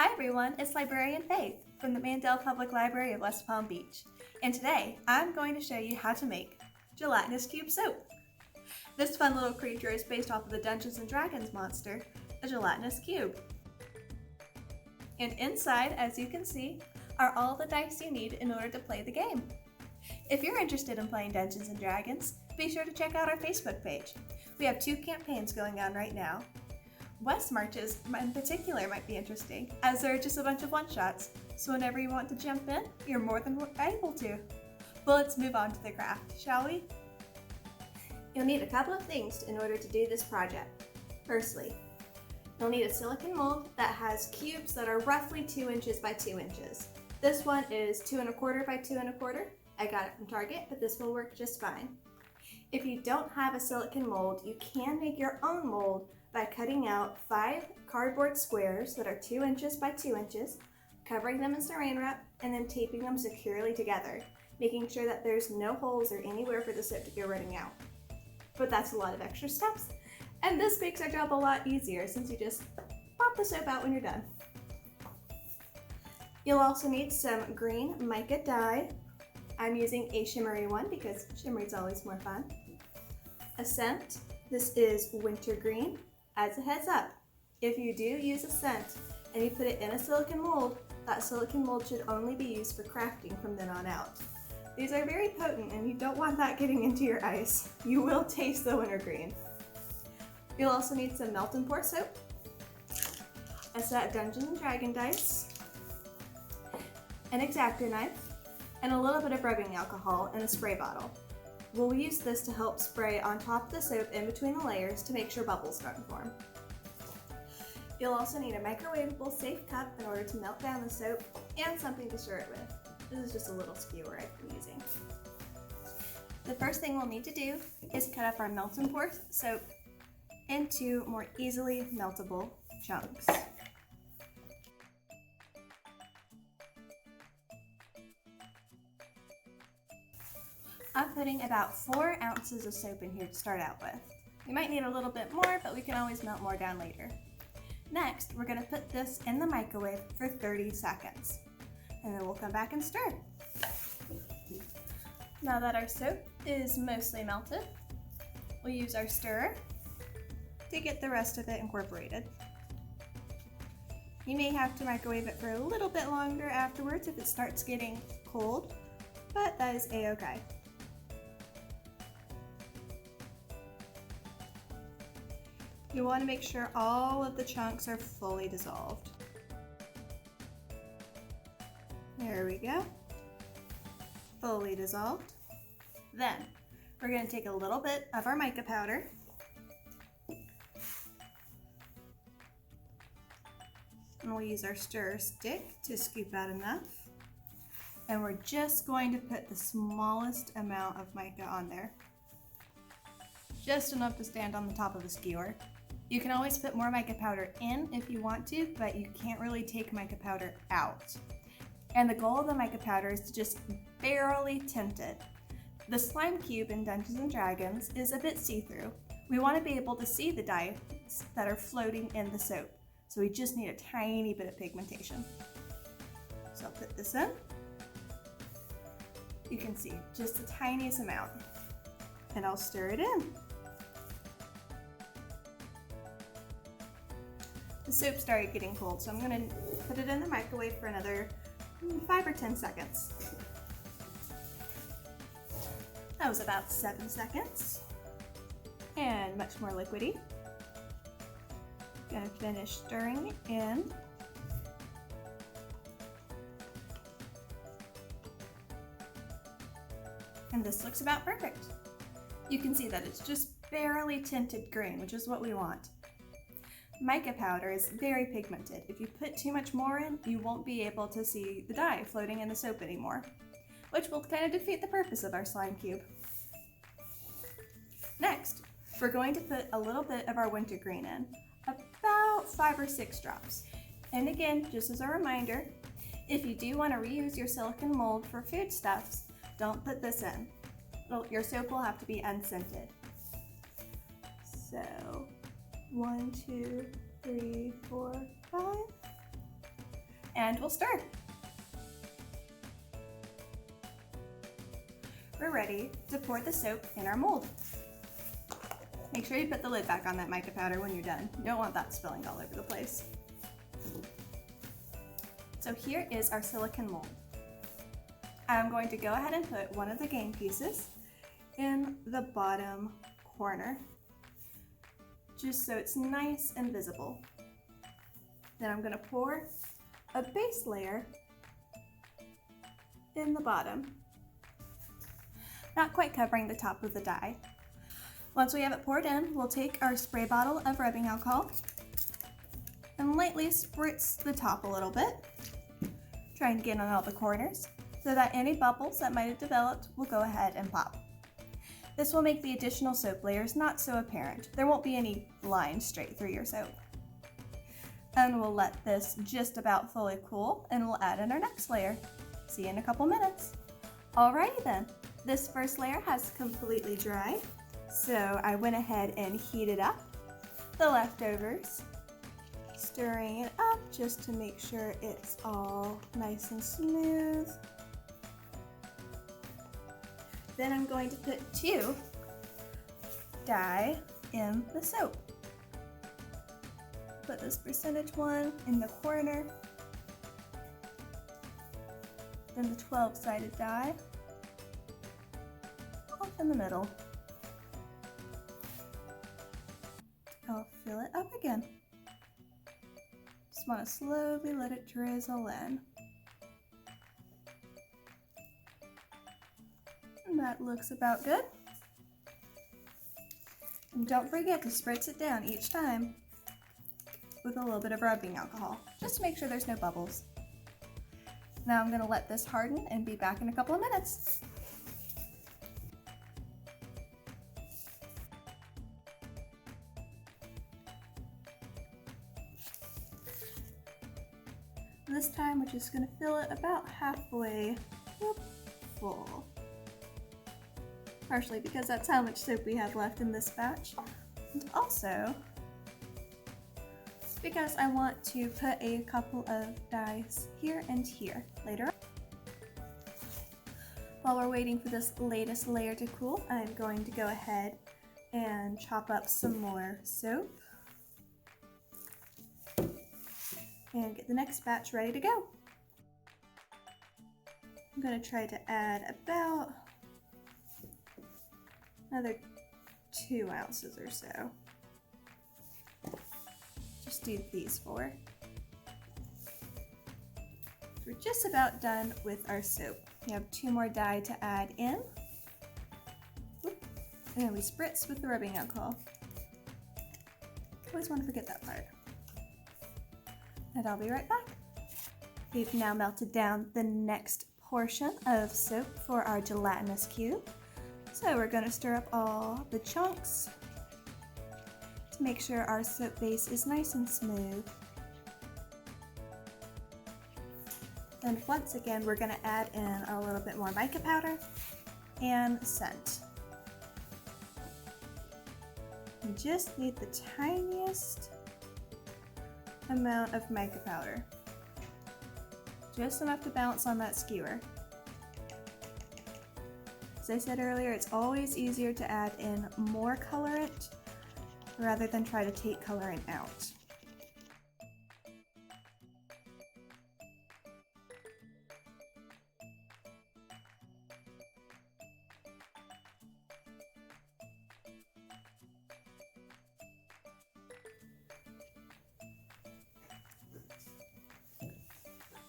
Hi everyone, it's Librarian Faith from the Mandel Public Library of West Palm Beach, and today I'm going to show you how to make Gelatinous Cube soap. This fun little creature is based off of the Dungeons & Dragons monster, a gelatinous cube. And inside, as you can see, are all the dice you need in order to play the game. If you're interested in playing Dungeons & Dragons, be sure to check out our Facebook page. We have 2 campaigns going on right now. West Marches in particular might be interesting, as they're just a bunch of one-shots, so whenever you want to jump in, you're more than able to. Well, let's move on to the craft, shall we? You'll need a couple of things in order to do this project. Firstly, you'll need a silicone mold that has cubes that are roughly 2 inches by 2 inches. This one is 2 1/4 by 2 1/4. I got it from Target, but this will work just fine. If you don't have a silicone mold, you can make your own mold by cutting out 5 cardboard squares that are 2 inches by 2 inches, covering them in saran wrap, and then taping them securely together, making sure that there's no holes or anywhere for the soap to go running out. But that's a lot of extra steps, and this makes our job a lot easier since you just pop the soap out when you're done. You'll also need some green mica dye. I'm using a shimmery one because shimmery's always more fun. A scent. This is wintergreen. As a heads up, if you do use a scent and you put it in a silicone mold, that silicone mold should only be used for crafting from then on out. These are very potent and you don't want that getting into your ice. You will taste the wintergreen. You'll also need some melt and pour soap, a set of Dungeons & Dragon dice, an X-Acto knife, and a little bit of rubbing alcohol in a spray bottle. We'll use this to help spray on top of the soap in between the layers to make sure bubbles don't form. You'll also need a microwavable safe cup in order to melt down the soap and something to stir it with. This is just a little skewer I've been using. The first thing we'll need to do is cut up our melt and pour soap into more easily meltable chunks. I'm putting about 4 ounces of soap in here to start out with. We might need a little bit more, but we can always melt more down later. Next, we're going to put this in the microwave for 30 seconds, and then we'll come back and stir. Now that our soap is mostly melted, we'll use our stirrer to get the rest of it incorporated. You may have to microwave it for a little bit longer afterwards if it starts getting cold, but that is a-okay. You want to make sure all of the chunks are fully dissolved. There we go. Fully dissolved. Then, we're going to take a little bit of our mica powder and we'll use our stirrer stick to scoop out enough. And we're just going to put the smallest amount of mica on there. Just enough to stand on the top of a skewer. You can always put more mica powder in if you want to, but you can't really take mica powder out. And the goal of the mica powder is to just barely tint it. The slime cube in Dungeons & Dragons is a bit see-through. We want to be able to see the dyes that are floating in the soap, so we just need a tiny bit of pigmentation. So I'll put this in. You can see just the tiniest amount, and I'll stir it in. The soap started getting cold, so I'm going to put it in the microwave for another 5 or 10 seconds. That was about 7 seconds. And much more liquidy. Gonna finish stirring it in. And this looks about perfect. You can see that it's just barely tinted green, which is what we want. Mica powder is very pigmented. If you put too much more in, you won't be able to see the dye floating in the soap anymore, which will kind of defeat the purpose of our slime cube. Next, we're going to put a little bit of our wintergreen in, about 5 or 6 drops. And again, just as a reminder, if you do want to reuse your silicone mold for foodstuffs, don't put this in. Your soap will have to be unscented. So 1, 2, 3, 4, 5. and we'll stir. We're ready to pour the soap in our mold. Make sure you put the lid back on that mica powder when you're done. You don't want that spilling all over the place. So here is our silicone mold. I'm going to go ahead and put one of the game pieces in the bottom corner, just so it's nice and visible. Then I'm going to pour a base layer in the bottom, not quite covering the top of the dye. Once we have it poured in, we'll take our spray bottle of rubbing alcohol and lightly spritz the top a little bit, trying to get on all the corners so that any bubbles that might have developed will go ahead and pop. This will make the additional soap layers not so apparent. There won't be any lines straight through your soap. And we'll let this just about fully cool, and we'll add in our next layer. See you in a couple minutes. Alrighty then, this first layer has completely dried, so I went ahead and heated up the leftovers, stirring it up just to make sure it's all nice and smooth. Then I'm going to put 2 dye in the soap. Put this percentage one in the corner, then the 12-sided dye off in the middle. I'll fill it up again. Just want to slowly let it drizzle in. And that looks about good. And don't forget to spritz it down each time with a little bit of rubbing alcohol, just to make sure there's no bubbles. Now I'm going to let this harden and be back in a couple of minutes. This time we're just going to fill it about halfway full. Partially because that's how much soap we have left in this batch, and also because I want to put a couple of dyes here and here later. While we're waiting for this latest layer to cool, I'm going to go ahead and chop up some more soap and get the next batch ready to go. I'm going to try to add about another 2 ounces or so. Just do these 4. We're just about done with our soap. We have 2 more dye to add in. Oop. And then we spritz with the rubbing alcohol. Always want to forget that part. And I'll be right back. We've now melted down the next portion of soap for our gelatinous cube. So we're going to stir up all the chunks to make sure our soap base is nice and smooth. And once again, we're going to add in a little bit more mica powder and scent. We just need the tiniest amount of mica powder, just enough to bounce on that skewer. As I said earlier, it's always easier to add in more colorant rather than try to take colorant out.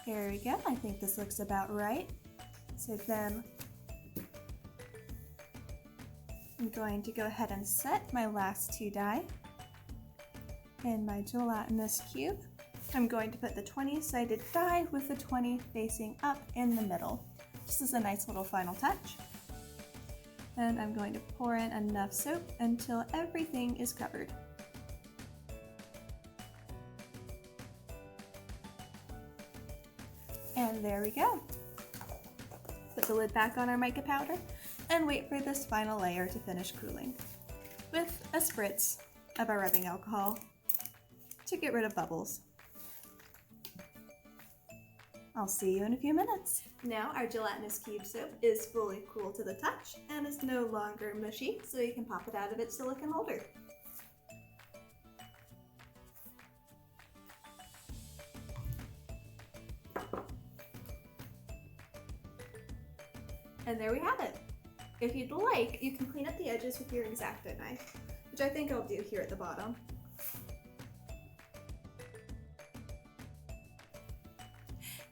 There we go. I think this looks about right. So then I'm going to go ahead and set my last 2 dye in my gelatinous cube. I'm going to put the 20-sided dye with the 20 facing up in the middle. This is a nice little final touch. And I'm going to pour in enough soap until everything is covered. And there we go. Put the lid back on our mica powder and wait for this final layer to finish cooling with a spritz of our rubbing alcohol to get rid of bubbles. I'll see you in a few minutes. Now our gelatinous cube soap is fully cool to the touch and is no longer mushy, so you can pop it out of its silicone holder. And there we have it. If you'd like, you can clean up the edges with your X-Acto knife, which I think I'll do here at the bottom.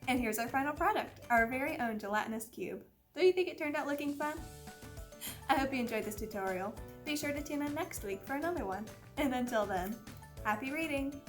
And here's our final product, our very own gelatinous cube. Don't you think it turned out looking fun? I hope you enjoyed this tutorial. Be sure to tune in next week for another one. And until then, happy reading!